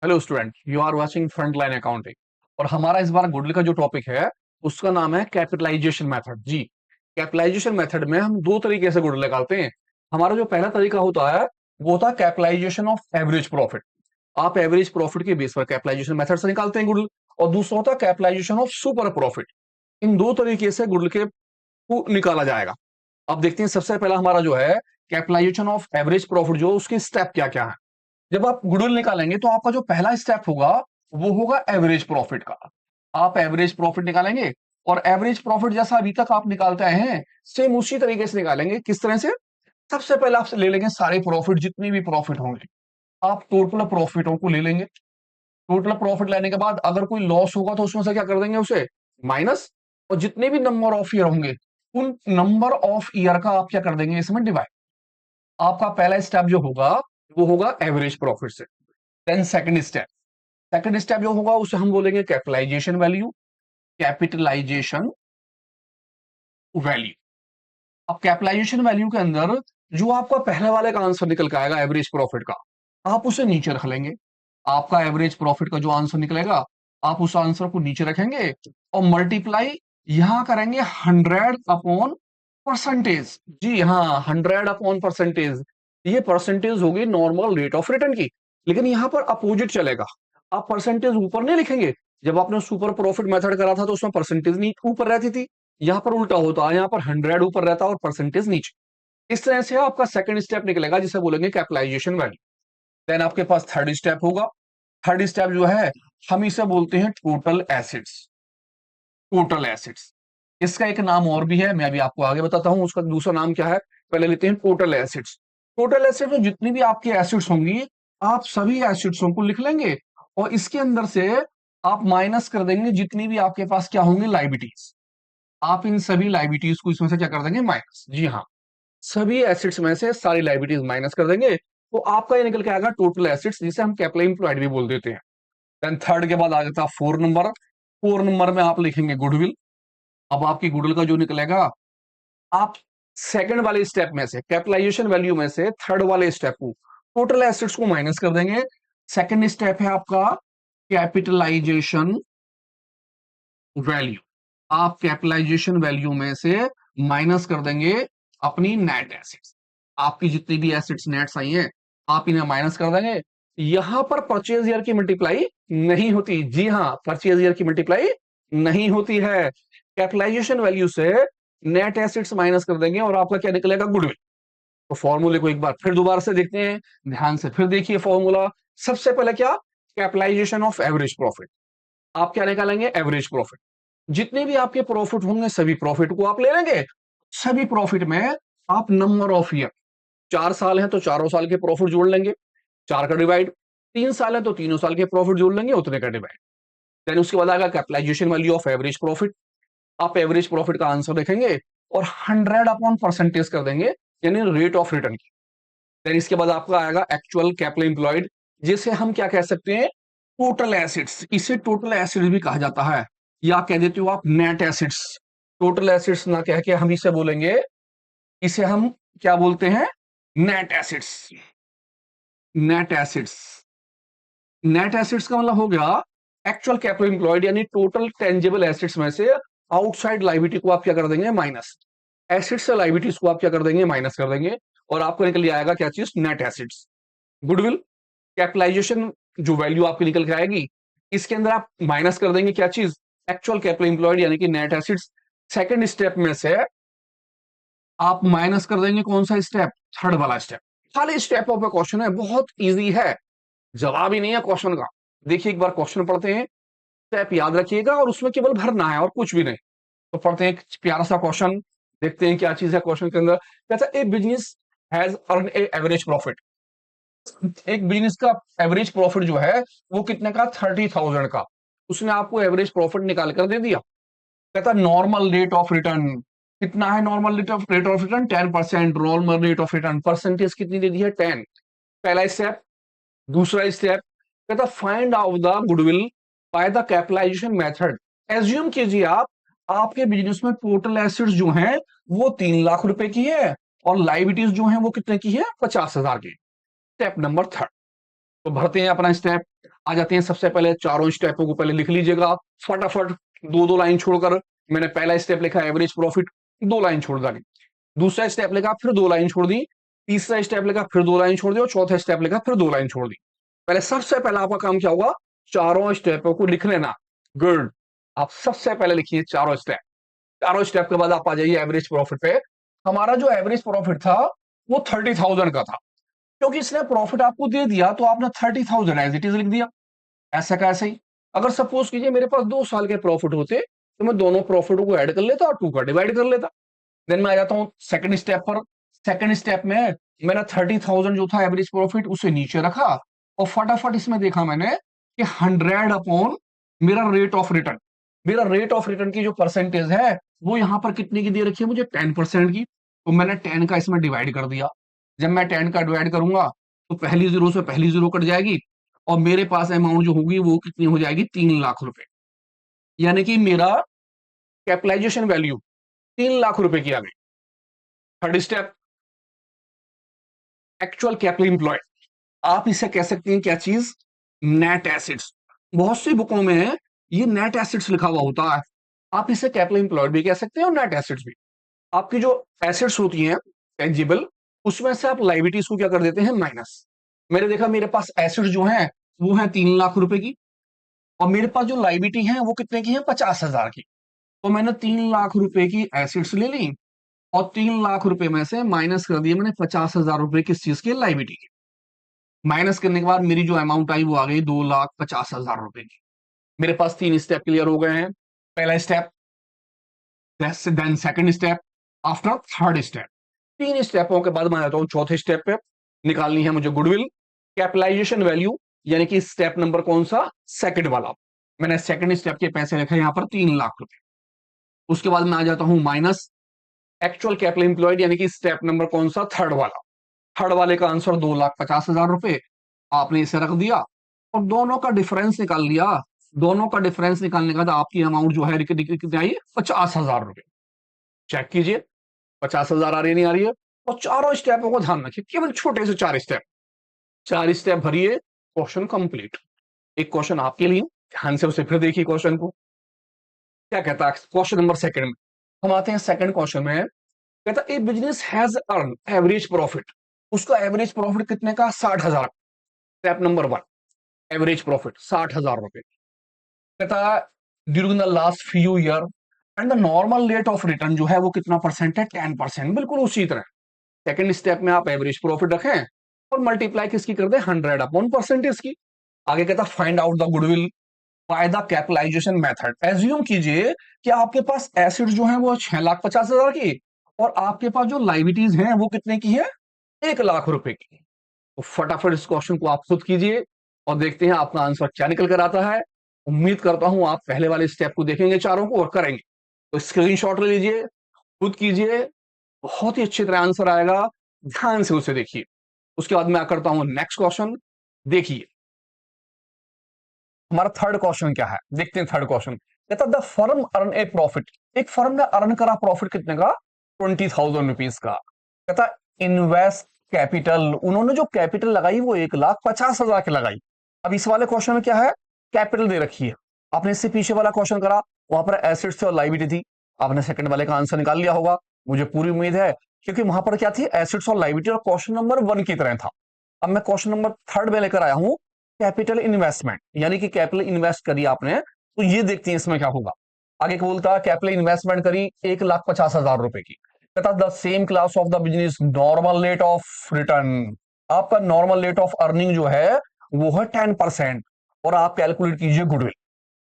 Hello student, you are watching Frontline Accounting. और हमारा इस बार गुडविल का जो टॉपिक है उसका नाम है कैपिटलाइजेशन मेथड। जी, कैपिटलाइजेशन मेथड में हम दो तरीके से गुडविल निकालते हैं। हमारा जो पहला तरीका होता है वो होता है कैपिटलाइजेशन ऑफ एवरेज प्रॉफिट। आप एवरेज प्रॉफिट के बेस पर कैपिटलाइजेशन मेथड से निकालते हैं गुडविल। और दूसरा होता है कैपिटलाइजेशन ऑफ सुपर प्रॉफिट। इन दो तरीके से गुडविल के को निकाला जाएगा। अब देखते हैं सबसे पहला हमारा जो है कैपिटलाइजेशन ऑफ एवरेज प्रॉफिट, जो उसके स्टेप क्या क्या है। जब आप गुडविल निकालेंगे तो आपका जो पहला स्टेप होगा वो होगा एवरेज प्रॉफिट का। आप एवरेज प्रॉफिट निकालेंगे और एवरेज प्रॉफिट जैसा अभी तक आप निकालते आए हैं सेम उसी तरीके से निकालेंगे। किस तरह से? सबसे पहले आप ले लेंगे सारे प्रॉफिट, जितने भी प्रॉफिट होंगे आप टोटल प्रॉफिटों को ले लेंगे। टोटल प्रॉफिट लेने के बाद अगर कोई लॉस होगा तो उसमें से क्या कर देंगे, उसे माइनस। और जितने भी नंबर ऑफ ईयर होंगे उन नंबर ऑफ ईयर का आप क्या कर देंगे, इसमें डिवाइड। आपका पहला स्टेप जो होगा वो होगा एवरेज प्रॉफिट से। देन सेकंड स्टेप जो होगा उसे हम बोलेंगे कैपिटलाइजेशन वैल्यू। Capitalization value. अब कैपिटलाइजेशन वैल्यू के अंदर जो आपका पहले वाले का आंसर निकल के आएगा एवरेज प्रॉफिट का, आप उसे नीचे रख लेंगे। आपका एवरेज प्रॉफिट का जो आंसर निकलेगा आप उस आंसर को नीचे रखेंगे और मल्टीप्लाई यहां करेंगे 100 अपॉन परसेंटेज। जी हाँ, 100 अपॉन परसेंटेज। ये परसेंटेज होगी नॉर्मल रेट ऑफ रिटर्न की, लेकिन यहां पर अपोजिट चलेगा। आप परसेंटेज ऊपर नहीं लिखेंगे। जब आपने सुपर प्रॉफिट मेथड करा था तो उसमें परसेंटेज नहीं ऊपर रहती थी, यहाँ पर उल्टा होता है, यहाँ पर 100 ऊपर रहता है और परसेंटेज नीचे। इस तरह से आपका सेकंड स्टेप निकलेगा जिसे बोलेंगे कैपिटलाइजेशन वैल्यू। देन आपके पास थर्ड स्टेप होगा। थर्ड स्टेप जो है हम इसे बोलते हैं टोटल एसिड्स। टोटल एसिड्स, इसका एक नाम और भी है, मैं अभी आपको आगे बताता हूं उसका दूसरा नाम क्या है। पहले लेते हैं टोटल एसिड्स। टोटल एसिड्स में जितनी भी आपकी एसिड्स होंगी आप सभी एसिड्सों को लिख लेंगे और इसके अंदर से आप माइनस कर देंगे जितनी भी आपके पास क्या होंगे, लाइबिलिटीज। आप इन सभी लाइबिलिटीज को इसमें से क्या कर देंगे, माइनस। जी हाँ, सभी एसिड्स में से सारी लाइबिलिटीज माइनस कर देंगे तो आपका ये निकल के आएगा टोटल एसिड्स, जिसे हम कैपिटल एम्प्लॉयड भी बोल देते हैं। देन थर्ड के बाद आ जाता है 4 नंबर। 4 नंबर में आप लिखेंगे गुडविल। अब आपकी गुडविल का जो निकलेगा, आप सेकंड वाले स्टेप में से कैपिटलाइजेशन वैल्यू में से थर्ड वाले स्टेप को टोटल एसिड्स को माइनस कर देंगे। सेकंड स्टेप है आपका कैपिटलाइजेशन वैल्यू। आप कैपिटलाइजेशन वैल्यू में से माइनस कर देंगे अपनी नेट एसिड्स। आपकी जितनी भी एसिड्स नेट्स आई हैं आप इन्हें माइनस कर देंगे। यहां पर परचेज ईयर की मल्टीप्लाई नहीं होती। जी हाँ, परचेज ईयर की मल्टीप्लाई नहीं होती है। कैपिटलाइजेशन वैल्यू से नेट एसिड्स माइनस कर देंगे और आपका क्या निकलेगा, गुडविल। तो फॉर्मूले को एक बार फिर दोबारा से देखते हैं, ध्यान से फिर देखिए फॉर्मूला। सबसे पहले क्या, कैपिटलाइजेशन ऑफ एवरेज प्रॉफिट। आप क्या निकालेंगे, एवरेज प्रॉफिट। जितने भी आपके प्रॉफिट होंगे सभी प्रॉफिट को आप ले लेंगे। सभी प्रॉफिट में आप नंबर ऑफ ईयर, 4 साल है तो चारों साल के प्रॉफिट जोड़ लेंगे, 4 का डिवाइड। 3 साल है तो तीनों साल के प्रॉफिट जोड़ लेंगे, उतने का डिवाइड। देन उसके बाद आएगा capitalization value of average profit. आप एवरेज प्रॉफिट का आंसर देखेंगे और 100 अपॉन परसेंटेज कर देंगे, यानी रेट ऑफ रिटर्न की। देन इसके बाद आपका आएगा एक्चुअल कैपिटल एम्प्लॉयड, जिसे हम क्या कह सकते हैं, टोटल एसिड्स। इसे टोटल एसिड्स भी कहा जाता है, या कह देते हो आप नेट एसिड्स। टोटल एसिड्स ना कह के हम इसे बोलेंगे, इसे हम क्या बोलते हैं, net acids. Net acids. Net acids का मतलब हो गया एक्चुअल कैपिटल एम्प्लॉयड, यानी टोटल टेंजिबल एसिड्स में से आउटसाइड लाइबिलिटी को आप क्या कर देंगे, माइनस। एसिड्स से लाइबिलिटीज को आप क्या कर देंगे, माइनस कर देंगे। और आपको निकल आएगा क्या चीज, नेट एसिड्स। गुडविल कैपिटलाइजेशन जो वैल्यू आपकी निकल के आएगी, इसके अंदर आप माइनस कर देंगे क्या चीज, एक्चुअल कैपिटल एम्प्लॉयड यानी कि नेट एसिड्स। सेकंड स्टेप में से आप माइनस कर देंगे कौन सा स्टेप, थर्ड वाला स्टेप। खाली स्टेप ऑफ क्वेश्चन है, बहुत इजी है, जवाब ही नहीं है क्वेश्चन का। देखिए एक बार क्वेश्चन पढ़ते हैं, स्टेप याद रखिएगा और उसमें केवल भरना है और कुछ भी नहीं। तो पढ़ते हैं एक प्यारा सा क्वेश्चन, देखते हैं क्या चीज है क्वेश्चन के अंदर। कहता है a business has earn a average profit. एक बिजनेस का एवरेज प्रॉफिट जो है वो कितने का, 30,000 का। उसने आपको एवरेज प्रॉफिट निकाल कर दे दिया। कहता नॉर्मल रेट ऑफ रिटर्न कितना है, normal rate of return 10%। Normal rate of return percentage कितनी दे दी है, 10। पहला स्टेप। दूसरा स्टेप कहता find out the goodwill by the capitalization method. Assume कीजिए आप, आपके बिजनेस में टोटल एसेट्स जो हैं वो 3 लाख रुपए की है और लाइबिलिटीज जो हैं वो कितने की है, 50,000 की। Step number third. तो भरते हैं अपना स्टेप। आ जाते हैं सबसे पहले चारों स्टेपों को पहले लिख लीजिएगा फटाफट, दो दो लाइन छोड़कर। मैंने पहला स्टेप लिखा एवरेज प्रॉफिट, 2 लाइन छोड़ डाली। दूसरा स्टेप लिखा फिर 2 लाइन छोड़ दी। तीसरा स्टेप लिखा फिर 2 लाइन छोड़ दी और चौथा स्टेप लिखा फिर 2 लाइन छोड़ दी। पहले सबसे पहला आपका काम क्या होगा, चारों स्टेपों को लिख लेना। गुड, आप सबसे पहले लिखिए चारों स्टेप। चारों स्टेप के बाद आप आ जाइए एवरेज प्रॉफिट पे। हमारा जो एवरेज प्रॉफिट था वो 30,000 का था, क्योंकि इसने प्रॉफिट आपको दे दिया तो आपने 30,000 एज इट इज लिख दिया। ऐसा कैसे ही, अगर सपोज कीजिए मेरे पास 2 साल के प्रॉफिट होते तो मैं दोनों प्रॉफिटों को ऐड कर लेता और 2 का डिवाइड कर लेता। देन मैं आ जाता हूँ सेकंड स्टेप पर। सेकंड स्टेप में मैंने 30,000 जो था एवरेज प्रॉफिट उसे नीचे रखा और फटाफट इसमें देखा मैंने कि 100 अपॉन मेरा रेट ऑफ रिटर्न। मेरा रेट ऑफ रिटर्न की जो परसेंटेज है वो यहां पर कितने की दे रखी है मुझे, 10% की। तो मैंने 10 का इसमें डिवाइड कर दिया। जब मैं 10 का डिवाइड करूंगा तो पहली जीरो से पहली जीरो कट जाएगी और मेरे पास अमाउंट जो होगी वो कितनी हो जाएगी, 3 लाख रुपए। यानी कि मेरा कैपिटलाइजेशन वैल्यू 3 लाख रुपए की आ गई। Third step, actual capital employed. आप इसे कह सकते हैं क्या चीज, नेट एसिड्स। बहुत सी बुकों में ये नेट एसिड्स लिखा हुआ होता है। आप इसे कैपिटल एम्प्लॉयड भी कह सकते हैं और नेट एसिड्स भी। आपकी जो एसेट्स होती हैं टेंजिबल, उसमें से आप लाइबिलिटीज को क्या कर देते हैं, माइनस। मैंने देखा मेरे पास एसेट्स जो हैं वो है 3 लाख रुपए की और मेरे पास जो लाइबिलिटी है वो कितने की है, 50,000 की। तो मैंने 3 लाख रुपए की एसेट्स ले ली और 3 लाख रुपए में से माइनस कर दिए मैंने 50,000 रुपए किस चीज के, लाइबिलिटी की। माइनस करने के बाद मेरी जो अमाउंट आई वो आ गई 2,50,000 रुपए की। मेरे पास 3 स्टेप क्लियर हो गए हैं। पहला step, then second step, after third step. 3 स्टेपों के बाद मैं आता हूं चौथे स्टेप पे। निकालनी है मुझे गुडविल कैपिटलाइजेशन वैल्यू, यानी कि स्टेप नंबर कौन सा, सेकंड वाला। मैंने सेकंड स्टेप के पैसे रखे यहां पर 3 लाख रुपए। उसके बाद मैं आ जाता हूं माइनस एक्चुअल कैपिटल एम्प्लॉयड, यानी कि स्टेप नंबर कौन सा, थर्ड वाला। थर्ड वाले का आंसर 2,50,000 रुपए। आपने इसे रख दिया और दोनों का डिफरेंस निकाल लिया। दोनों का डिफरेंस निकालने के बाद आपकी अमाउंट जो है कितनी आई, 50,000 रुपए। चेक कीजिए 50,000 आ रही है नहीं आ रही है। और चारों स्टेपों को ध्यान रखिए, केवल छोटे से 4 स्टेप। 4 स्टेप भरिए, क्वेश्चन कंप्लीट। एक क्वेश्चन आपके लिए, ध्यान से उसे फिर देखिए क्वेश्चन को। क्या कहता है क्वेश्चन नंबर सेकंड में। हम आते हैं सेकंड क्वेश्चन में। कहता है a business has earn average profit. उसका एवरेज प्रॉफिट कितने का, 60,000। स्टेप नंबर 1, एवरेज प्रॉफिट 60,000 रुपए। कहता है during the last few year and the normal rate of return जो है वो कितना परसेंट है, 10%। बिल्कुल उसी तरह सेकंड स्टेप में आप एवरेज प्रॉफिट रखें और मल्टीप्लाई किसकी कर दे, 100 अपॉन परसेंटेज की। आगे कहता find out the goodwill by the capitalization method. Assume कीजिए कि आपके पास एसेट्स जो है वो 6,50,000 की और आपके पास जो लाइबिलिटीज हैं वो कितने की है, 1 लाख रुपए की। तो फटाफट इस क्वेश्चन को आप खुद कीजिए और देखते हैं आपका आंसर क्या निकल कर आता है। उम्मीद करता हूं आप पहले वाले स्टेप को देखेंगे चारों को और करेंगे। तो स्क्रीनशॉट ले लीजिए, खुद कीजिए, बहुत ही अच्छी तरह आंसर आएगा। ध्यान से उसे देखिए। उसके बाद मैं करता हूं नेक्स्ट क्वेश्चन। देखिए हमारा थर्ड क्वेश्चन क्या है, देखते हैं थर्ड क्वेश्चन। कहता the firm earn A profit. एक फर्म ने अर्न करा प्रॉफिट कितने का, 20,000 रुपीज का। कहता इन्वेस्ट कैपिटल, उन्होंने जो कैपिटल लगाई वो 1,50,000 की लगाई। अब इस वाले क्वेश्चन में क्या है, कैपिटल दे रखी है। आपने इससे पीछे वाला क्वेश्चन करा, वहां पर एसेट्स और लाइबिलिटी थी। आपने सेकंड वाले का आंसर निकाल लिया होगा, मुझे पूरी उम्मीद है, क्योंकि वहां पर क्या थी, एसेट्स और लाइबिलिटी, और क्वेश्चन नंबर 1 की तरह था। अब मैं क्वेश्चन नंबर थर्ड में लेकर आया हूं, कैपिटल इन्वेस्टमेंट, यानी कि कैपिटल इन्वेस्ट करी आपने, तो ये देखते हैं इसमें क्या होगा। आगे क्या बोलता है, कैपिटल इन्वेस्टमेंट करी 1,50,000 रुपए की। कहता the same class of the business normal rate of return. आपका नॉर्मल रेट ऑफ अर्निंग जो है वो है 10%। और आप कैलकुलेट कीजिए गुडविल।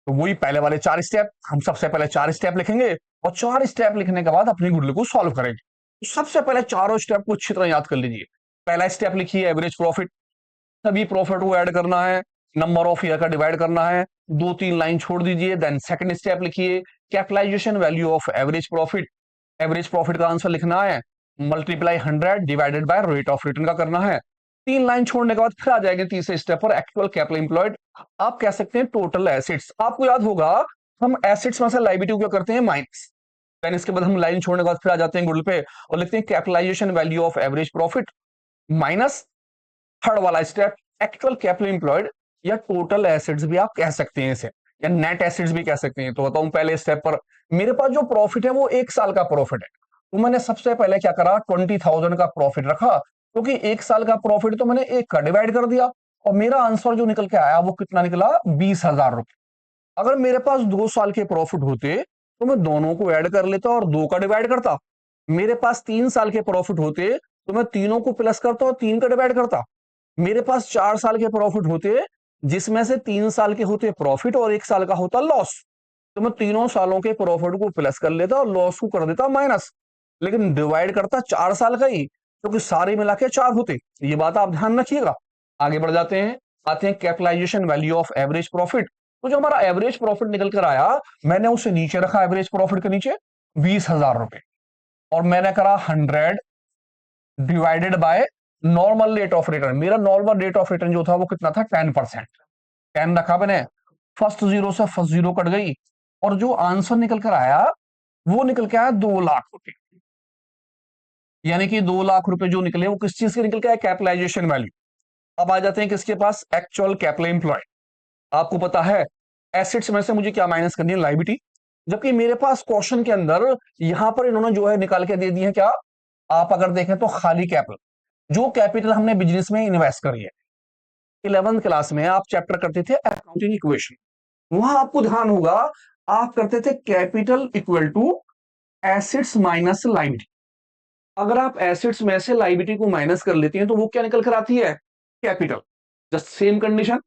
तो वही पहले वाले 4 स्टेप, हम सबसे पहले 4 स्टेप लिखेंगे और 4 स्टेप लिखने के बाद अपनी गुडविल को सॉल्व करेंगे। तो सबसे पहले चारों स्टेप को अच्छी तरह याद कर लीजिए। पहला स्टेप लिखिए एवरेज प्रॉफिट, सभी प्रॉफिट को ऐड करना है, नंबर ऑफ ईयर का डिवाइड करना है, 2-3 लाइन छोड़ दीजिए। देन सेकंड स्टेप लिखिए capitalization value of average profit. Average profit का आंसर लिखना है, multiply 100 divided by rate of return का करना है। 3 लाइन छोड़ने के बाद फिर आ जाएंगे तीसरे स्टेप पर, एक्चुअल कैपिटल एम्प्लॉयड। आप कह सकते हैं टोटल एसेट्स। आपको याद होगा हम एसेट्स में से लायबिलिटी क्या करते हैं, माइनस। देन इसके बाद हम लाइन छोड़ने के बाद फिर आ जाते हैं गुडविल पे और लिखते हैं capitalization value of average profit minus third वाला स्टेप एक्चुअल कैपिटल एम्प्लॉयड, या टोटल एसेट्स भी आप कह सकते हैं इसे, या नेट एसेट्स भी कह सकते हैं। तो बताऊं पहले स्टेप पर, मेरे पास जो प्रॉफिट है वो 1 साल का प्रॉफिट है, तो मैंने सबसे पहले क्या करा, 20,000 का प्रॉफिट रखा, क्योंकि 1 साल का प्रॉफिट तो मैंने 1 का डिवाइड कर दिया, और मेरा आंसर जो निकल के आया वो कितना निकला, 20,000 रुपए। अगर मेरे पास 2 साल के प्रॉफिट होते तो मैं दोनों को ऐड कर लेता और 2 का डिवाइड करता। मेरे पास 3 साल के प्रॉफिट होते तो मैं तीनों को प्लस करता और 3 का डिवाइड करता। मेरे पास 4 साल के प्रॉफिट होते, जिसमें से 3 साल के होते प्रॉफिट और 1 साल का होता लॉस, तो मैं तीनों सालों के प्रॉफिट को प्लस कर लेता और लॉस को कर देता माइनस, लेकिन डिवाइड करता 4 साल का ही, क्योंकि सारे मिला के 4 होते। ये बात आप ध्यान रखिएगा। आगे बढ़ जाते हैं, आते हैं capitalization value of average profit. तो जो हमारा एवरेज प्रॉफिट निकल कर आया, मैंने उसे नीचे रखा, एवरेज प्रॉफिट के नीचे 20,000 रुपए, और मैंने करा 100 divided by normal rate of return. मेरा नॉर्मल रेट ऑफ रिटर्न जो था वो कितना था, 10%। 10 रखा मैंने, फर्स्ट जीरो से फर्स्ट जीरो कट गई, और जो आंसर निकल कर आया वो निकल के आया 2 लाख रुपए। यानी कि 2 लाख रुपए जो निकले वो किस चीज के निकल के आया, कैपिटलाइजेशन वैल्यू। अब आ जाते हैं किसके पास, एक्चुअल कैपिटल एम्प्लॉय। आपको पता है एसेट्स में से मुझे क्या माइनस करनी है, लाइबिलिटी। जबकि मेरे पास क्वेश्चन के अंदर यहां पर इन्होंने जो है निकाल के दे दी है क्या, आप अगर देखें तो खाली कैपिटल, जो कैपिटल हमने बिजनेस में इन्वेस्ट करी है। 11th क्लास में आप चैप्टर करते थे अकाउंटिंग इक्वेशन, वहां आपको ध्यान होगा, आप करते थे capital equal to assets minus liability. अगर आप एसेट्स में से लाइबिलिटी को माइनस कर लेते हैं तो वो क्या निकल कर आती है, कैपिटल। जस्ट सेम कंडीशन,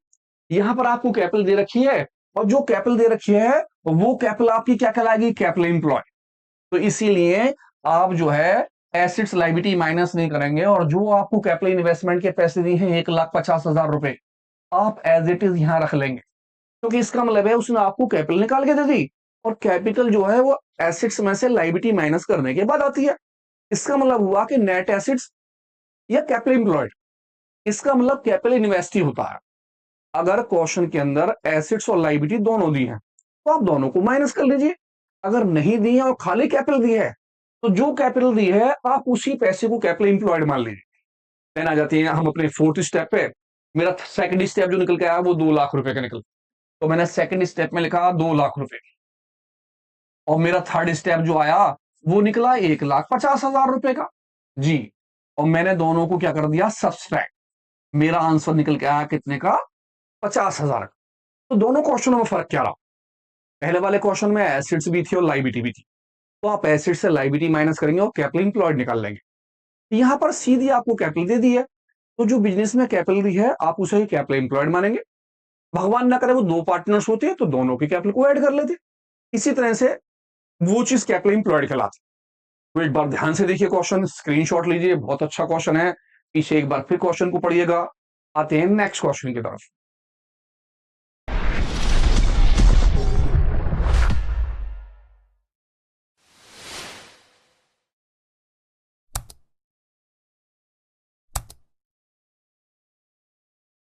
यहां पर आपको कैपिटल दे रखी है, और जो कैपिटल दे रखी है वो कैपिटल आपकी क्या कहलाएगी, कैपिटल एम्प्लॉय। तो इसीलिए आप जो है एसेट्स लाइबिलिटी माइनस नहीं करेंगे, और जो आपको कैपिटल इन्वेस्टमेंट के पैसे दिए हैं 1,50,000 रुपए, आप एज इट इज यहां रख लेंगे, क्योंकि इसका मतलब है उसने आपको कैपिटल निकाल के दे दी, और कैपिटल जो है वो एसेट्स में से लाइबिलिटी माइनस करने के बाद आती है। इसका मतलब हुआ कि नेट एसेट्स या कैपिटल एम्प्लॉयड, इसका मतलब कैपिटल इन्वेस्ट ही होता है। अगर क्वेश्चन के अंदर एसेट्स और लाइबिलिटी दोनों दी है तो आप दोनों को माइनस कर लीजिए। अगर नहीं दी है और खाली कैपिटल दी है, तो जो कैपिटल दी है आप उसी पैसे को कैपिटल एम्प्लॉयड मान लीजिए। देन आ जाती है हम अपने फोर्थ स्टेप पे। मेरा सेकंड स्टेप जो निकल के आया वो 2 लाख रुपए का निकल, तो मैंने सेकंड स्टेप में लिखा 2 लाख रुपए, और मेरा थर्ड स्टेप जो आया वो निकला 1,50,000 रुपए का जी। और मैंने दोनों को क्या कर दिया, सब्सट्रैक्ट। मेरा आंसर निकल के आया कितने का, 50,000 का। तो दोनों क्वेश्चनों में फर्क क्या रहा, पहले वाले क्वेश्चन में एसिड्स भी थी और लाइबिलिटी भी थी, तो आप एसिड से लाइबिलिटी माइनस करेंगे और कैपिटल इंप्लॉयड निकाल लेंगे। यहां पर सीधी आपको कैपिटल दे दी है, तो जो बिजनेस में कैपिटल दी है आप उसे ही कैपिटल इंप्लॉयड मानेंगे। भगवान ना करे वो 2 पार्टनर्स होते हैं तो दोनों के कैपिटल को ऐड कर लेते, इसी तरह से वो चीज कैपिटल इंप्लॉयड कहलाती। तो एक बार ध्यान से देखिए क्वेश्चन, स्क्रीनशॉट लीजिए, बहुत अच्छा क्वेश्चन है। पीछे एक बार फिर क्वेश्चन को पढ़िएगा। आते हैं नेक्स्ट क्वेश्चन की तरफ।